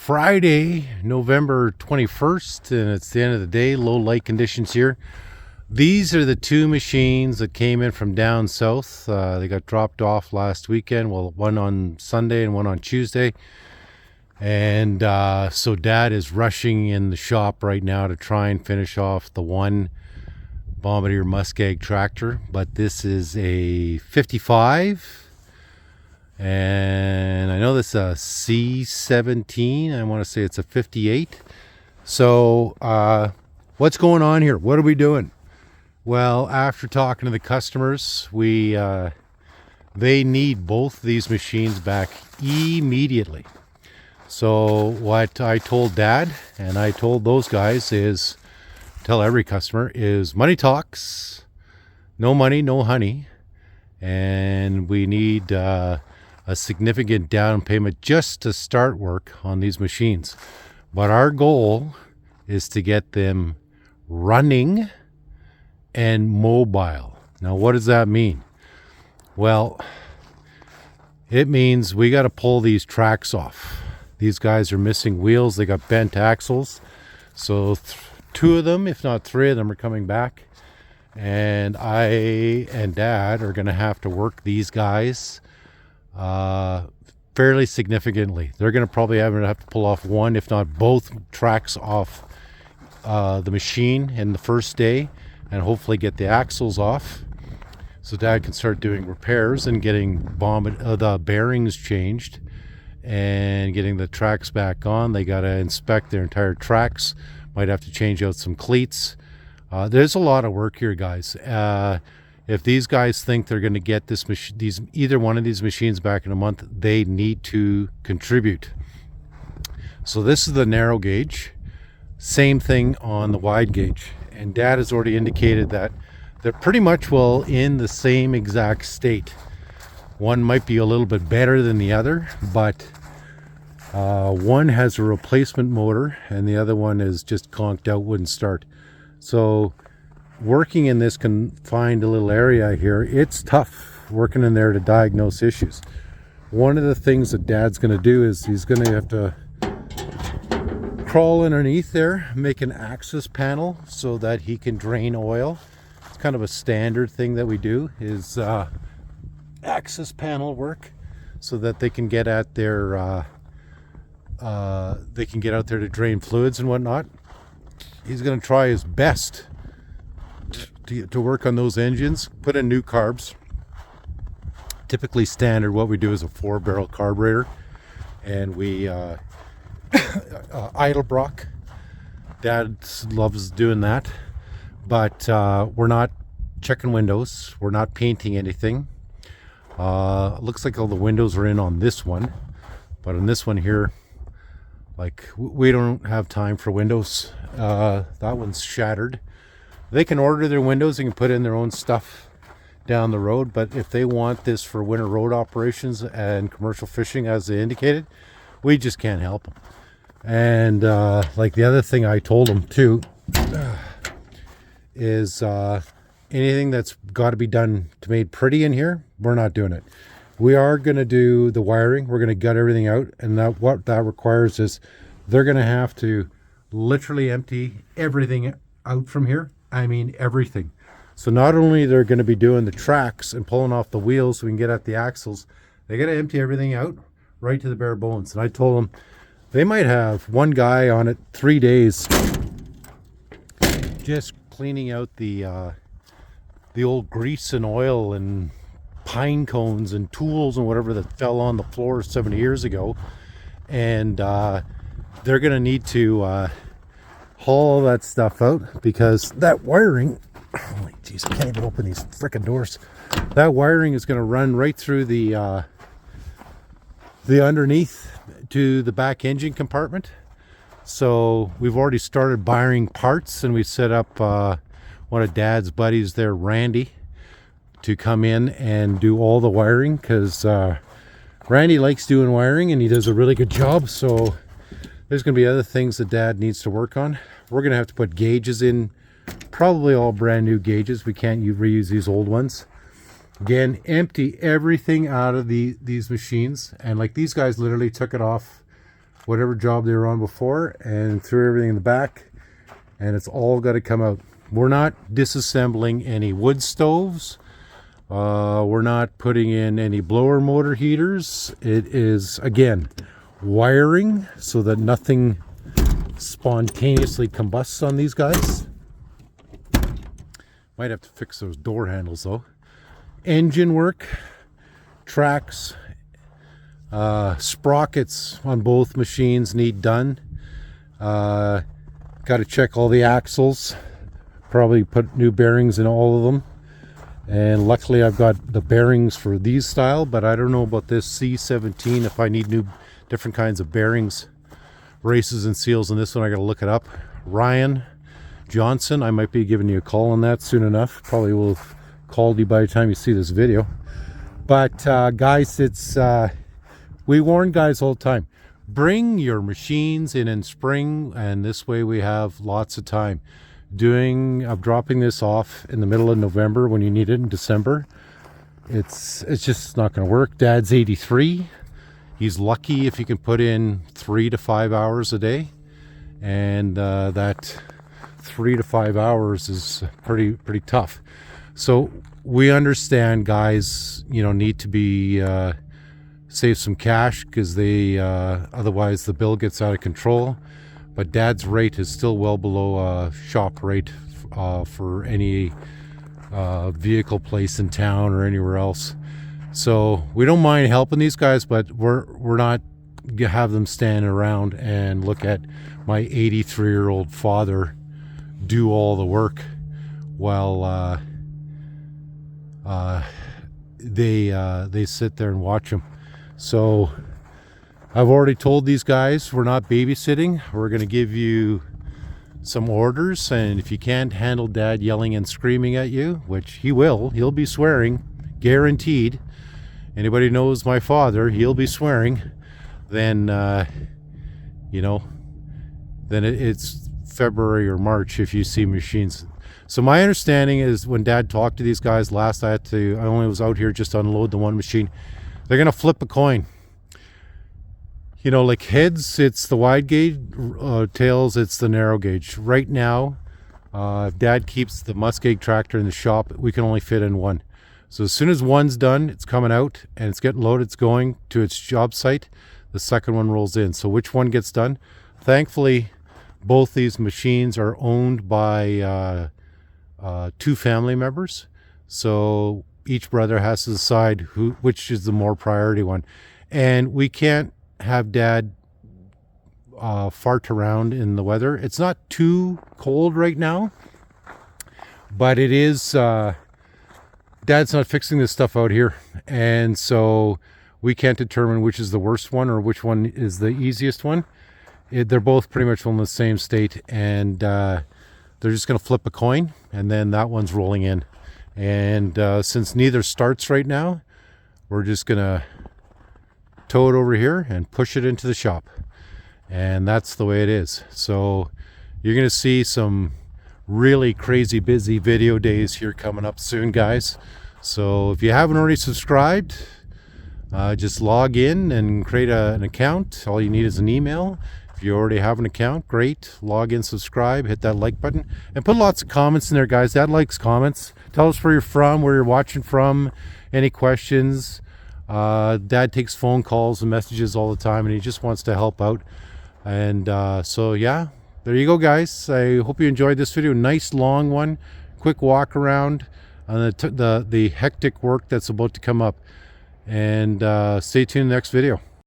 Friday, November 21st, and it's the end of the day. Low light conditions here. These are the two machines that came in from down south. They got dropped off last weekend. Well, one on Sunday and one on Tuesday. And so Dad is rushing in the shop right now to try and finish off the one Bombardier Muskeg tractor. But this is a 55. And I know this is a C17. I want to say it's a 58. So what's going on here? What are we doing? Well, after talking to the customers, they need both these machines back immediately. So what I told Dad and I told those guys is, tell every customer, is money talks, no money, no honey. And we need a significant down payment just to start work on these machines. But our goal is to get them running and mobile. Now, what does that mean? Well, it means we got to pull these tracks off. These guys are missing wheels. They got bent axles. So two of them, if not three of them, are coming back. And I and Dad are going to have to work these guys fairly significantly. They're going to probably have to pull off one, if not both, tracks off the machine in the first day, and hopefully get the axles off, so Dad can start doing repairs and getting the bearings changed and getting the tracks back on. They got to inspect their entire tracks. Might have to change out some cleats. There's a lot of work here, guys. If these guys think they're going to get either one of these machines back in a month, they need to contribute. So this is the narrow gauge. Same thing on the wide gauge. And Dad has already indicated that they're pretty much in the same exact state. One might be a little bit better than the other, but one has a replacement motor and the other one is just conked out, wouldn't start. So working in this confined little area here, it's tough working in there to diagnose issues. One of the things that Dad's going to do is he's going to have to crawl underneath there, make an access panel so that he can drain oil. It's kind of a standard thing that we do, is access panel work, so that they can get at their they can get out there to drain fluids and whatnot. He's going to try his best to work on those engines, put in new carbs. Typically standard, what we do is a 4-barrel carburetor, and we idle brock. Dad loves doing that, but we're not checking windows, we're not painting anything. Looks like all the windows are in on this one, but on this one here, like, we don't have time for windows. That one's shattered. They can order their windows, they can put in their own stuff down the road, but if they want this for winter road operations and commercial fishing, as they indicated, we just can't help them. And like, the other thing I told them too is anything that's got to be done to made pretty in here, we're not doing it. We are going to do the wiring. We're going to gut everything out, and what that requires is they're going to have to literally empty everything out from here. I mean, everything. So not only they're going to be doing the tracks and pulling off the wheels so we can get at the axles, they got to empty everything out right to the bare bones. And I told them they might have one guy on it 3 days just cleaning out the old grease and oil and pine cones and tools and whatever that fell on the floor 70 years ago. And they're going to need to haul that stuff out, because that wiring, holy jeez, I can't even open these frickin' doors. That wiring is going to run right through the underneath to the back engine compartment. So we've already started buying parts, and we set up one of Dad's buddies there, Randy, to come in and do all the wiring, because Randy likes doing wiring and he does a really good job. So there's going to be other things that Dad needs to work on. We're going to have to put gauges in, probably all brand new gauges. We can't reuse these old ones. Again, empty everything out of these machines. And like, these guys literally took it off whatever job they were on before and threw everything in the back, and it's all got to come out. We're not disassembling any wood stoves. We're not putting in any blower motor heaters. It is, again, wiring so that nothing spontaneously combusts on these guys. Might have to fix those door handles though. Engine work, tracks, sprockets on both machines need done. Got to check all the axles, probably put new bearings in all of them. And luckily I've got the bearings for these style, but I don't know about this C17 if I need different kinds of bearings, races and seals on this one. I got to look it up. Ryan Johnson, I might be giving you a call on that soon enough. Probably will have called you by the time you see this video. But guys, it's we warn guys all the time, bring your machines in spring, and this way we have lots of time. Dropping this off in the middle of November when you need it in December, it's just not going to work. Dad's 83. He's lucky if he can put in 3 to 5 hours a day, and that 3 to 5 hours is pretty tough. So we understand guys, need to be save some cash, because they otherwise the bill gets out of control. But Dad's rate is still well below shop rate for any vehicle place in town or anywhere else. So we don't mind helping these guys, but we're not gonna have them stand around and look at my 83-year-old father do all the work while they sit there and watch him. So I've already told these guys we're not babysitting. We're going to give you some orders, and if you can't handle Dad yelling and screaming at you, which he'll be swearing, guaranteed. Anybody knows my father, he'll be swearing. Then it's February or March if you see machines. So my understanding is when Dad talked to these guys last, I only was out here just to unload the one machine. They're going to flip a coin. Like heads, it's the wide gauge, tails, it's the narrow gauge. Right now, if Dad keeps the muskeg tractor in the shop, we can only fit in one. So as soon as one's done, it's coming out and it's getting loaded, it's going to its job site. The second one rolls in. So which one gets done? Thankfully, both these machines are owned by 2 family members. So each brother has to decide which is the more priority one. And we can't have Dad fart around in the weather. It's not too cold right now, but it is Dad's not fixing this stuff out here, and so we can't determine which is the worst one or which one is the easiest one. They're both pretty much in the same state, and they're just going to flip a coin, and then that one's rolling in. And since neither starts right now, we're just going to tow it over here and push it into the shop, and that's the way it is. So you're going to see some really crazy busy video days here coming up soon, guys. So if you haven't already subscribed, just log in and create an account. All you need is an email. If you already have an account, great. Log in, subscribe, hit that like button, and put lots of comments in there, guys. Dad likes comments. Tell us where you're from, where you're watching from, any questions. Dad takes phone calls and messages all the time, and he just wants to help out. And so yeah, there you go, guys. I hope you enjoyed this video. Nice long one, quick walk around on the hectic work that's about to come up. And stay tuned next video.